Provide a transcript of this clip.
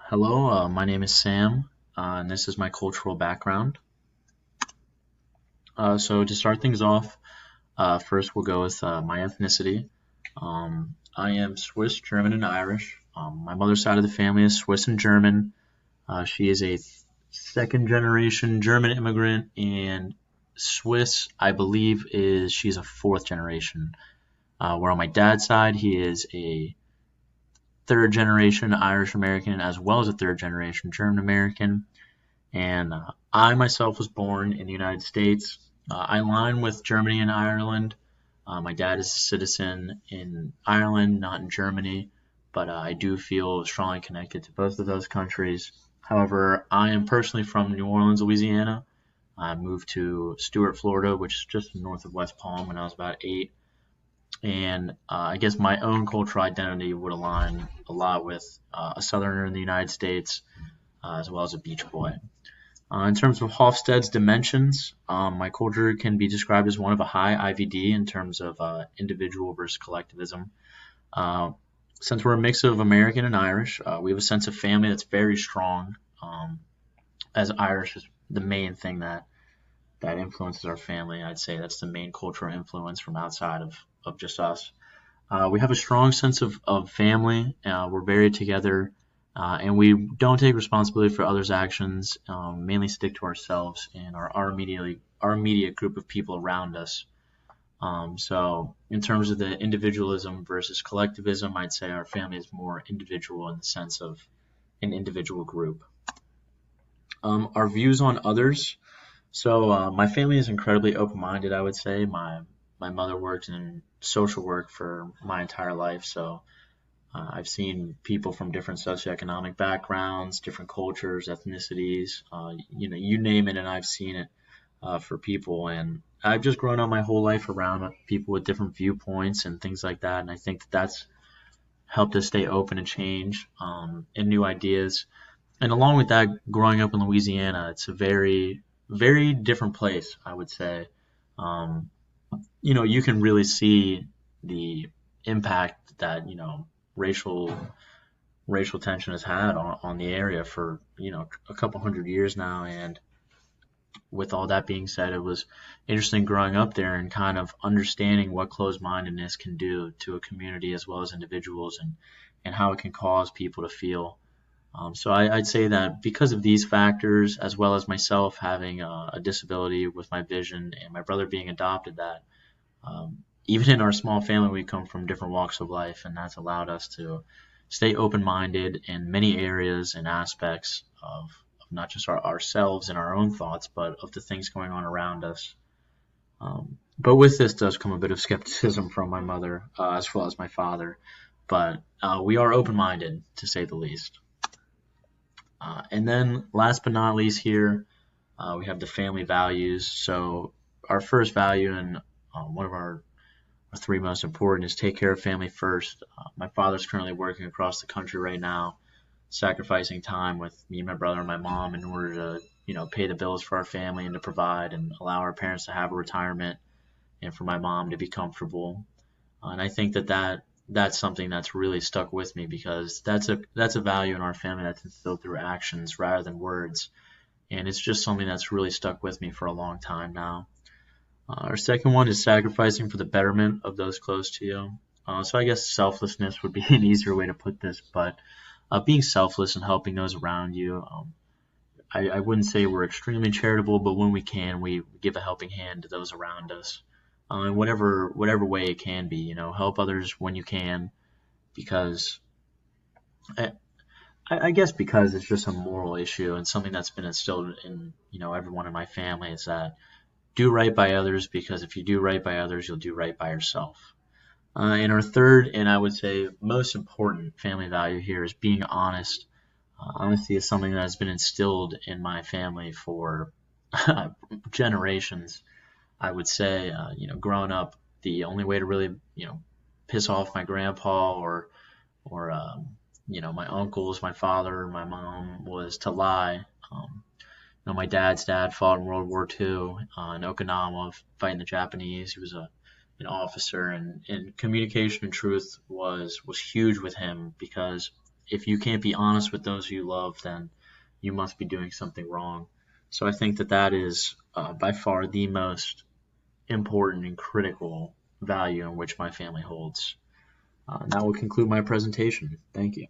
Hello, my name is Sam, and this is my cultural background. So to start things off, first we'll go with my ethnicity. I am Swiss, German, and Irish. My mother's side of the family is Swiss and German. She is a second generation German immigrant, and Swiss, I believe, is she's a fourth generation. Where on my dad's side, he is a third generation Irish American as well as a third generation German American. And I myself was born in the United States. I align with Germany and Ireland. My dad is a citizen in Ireland, not in Germany, but I do feel strongly connected to both of those countries. However, I am personally from New Orleans, Louisiana. I moved to Stuart, Florida, which is just north of West Palm when I was about 8. And I guess my own cultural identity would align a lot with a southerner in the United States, as well as a beach boy. In terms of Hofstede's dimensions, my culture can be described as one of a high IVD in terms of individual versus collectivism. Uh, since we're a mix of American and Irish, we have a sense of family that's very strong. As Irish is the main thing that influences our family, I'd say that's the main cultural influence from outside of just us. We have a strong sense of family. We're very together, and we don't take responsibility for others' actions. Mainly stick to ourselves and our immediate group of people around us. So, in terms of the individualism versus collectivism, I'd say our family is more individual in the sense of an individual group. Our views on others. So, my family is incredibly open-minded. I would say my mother worked in social work for my entire life, so I've seen people from different socioeconomic backgrounds, different cultures, ethnicities, you name it, and I've seen it for people. And I've just grown up my whole life around people with different viewpoints and things like that. And I think that that's helped us stay open to change and new ideas. And along with that, growing up in Louisiana, it's a very, very different place, I would say. Um, you can really see the impact that racial racial tension has had on the area for a couple hundred years now. And with all that being said, it was interesting growing up there and kind of understanding what closed-mindedness can do to a community as well as individuals, and how it can cause people to feel. So I'd say that because of these factors, as well as myself having a disability with my vision and my brother being adopted, that even in our small family, we come from different walks of life, and that's allowed us to stay open-minded in many areas and aspects of not just ourselves and our own thoughts, but of the things going on around us. But with this does come a bit of skepticism from my mother, as well as my father. But we are open-minded, to say the least. And then, last but not least, here we have the family values. So our first value and one of our three most important is take care of family first. My father's currently working across the country right now, sacrificing time with me, my brother, and my mom in order to, pay the bills for our family and to provide and allow our parents to have a retirement and for my mom to be comfortable. And I think that's something that's really stuck with me because that's a value in our family that's instilled through actions rather than words. And it's just something that's really stuck with me for a long time now. Our second one is sacrificing for the betterment of those close to you. So I guess selflessness would be an easier way to put this, but being selfless and helping those around you. I wouldn't say we're extremely charitable, but when we can, we give a helping hand to those around us, in whatever way it can be. Help others when you can, because I, I guess because it's just a moral issue and something that's been instilled in everyone in my family is that do right by others, because if you do right by others, you'll do right by yourself. And our third, and I would say most important family value here is being honest. Honesty is something that has been instilled in my family for generations. I would say, growing up, the only way to really, piss off my grandpa or my uncles, my father, my mom was to lie. My dad's dad fought in World War II in Okinawa, fighting the Japanese. He was an officer, and communication and truth was huge with him because if you can't be honest with those you love, then you must be doing something wrong. So I think that that is by far the most important and critical value in which my family holds. That will conclude my presentation. Thank you.